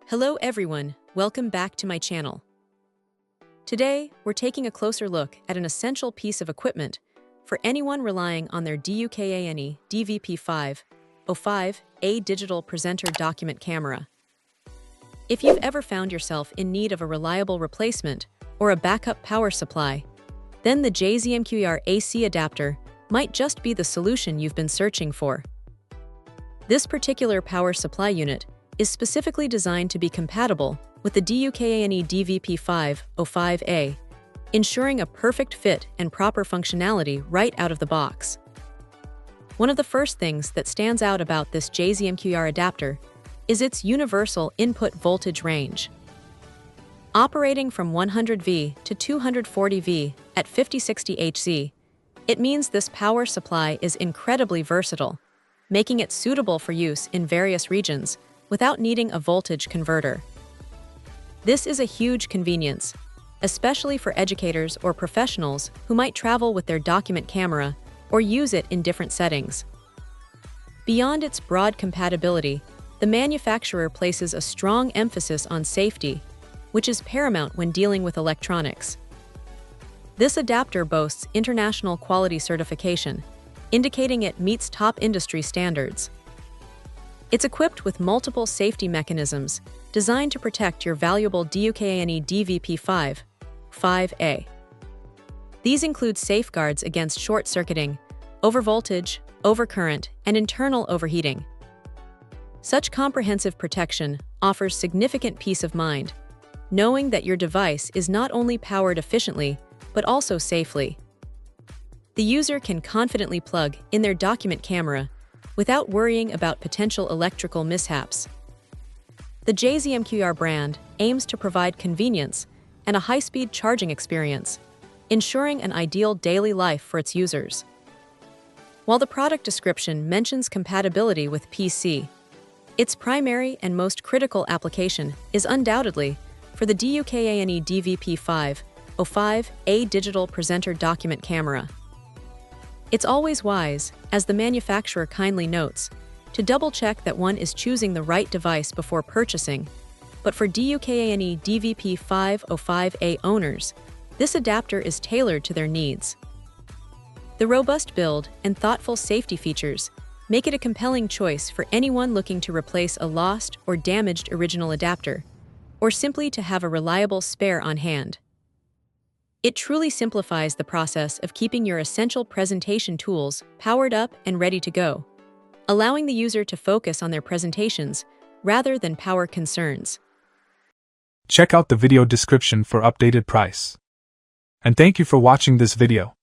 Hello everyone, welcome back to my channel. Today, we're taking a closer look at an essential piece of equipment for anyone relying on their DUKANE DVP505A digital presenter document camera. If you've ever found yourself in need of a reliable replacement or a backup power supply, then the J-ZMQER AC adapter might just be the solution you've been searching for. This particular power supply unit is specifically designed to be compatible with the DUKANE DVP505A, ensuring a perfect fit and proper functionality right out of the box. One of the first things that stands out about this J-ZMQER adapter is its universal input voltage range. Operating from 100V to 240V at 5060 Hz, it means this power supply is incredibly versatile, making it suitable for use in various regions without needing a voltage converter. This is a huge convenience, especially for educators or professionals who might travel with their document camera or use it in different settings. Beyond its broad compatibility, the manufacturer places a strong emphasis on safety, which is paramount when dealing with electronics. This adapter boasts international quality certification, indicating it meets top industry standards. It's equipped with multiple safety mechanisms designed to protect your valuable DUKANE DVP505A. These include safeguards against short-circuiting, overvoltage, overcurrent, and internal overheating. Such comprehensive protection offers significant peace of mind, knowing that your device is not only powered efficiently, but also safely. The user can confidently plug in their document camera without worrying about potential electrical mishaps. The J-ZMQER brand aims to provide convenience and a high-speed charging experience, ensuring an ideal daily life for its users. While the product description mentions compatibility with PC, its primary and most critical application is undoubtedly for the DUKANE DVP505A digital presenter document camera. It's always wise, as the manufacturer kindly notes, to double-check that one is choosing the right device before purchasing, but for DUKANE DVP505A owners, this adapter is tailored to their needs. The robust build and thoughtful safety features make it a compelling choice for anyone looking to replace a lost or damaged original adapter, or simply to have a reliable spare on hand. It truly simplifies the process of keeping your essential presentation tools powered up and ready to go, allowing the user to focus on their presentations rather than power concerns. Check out the video description for updated price. And thank you for watching this video.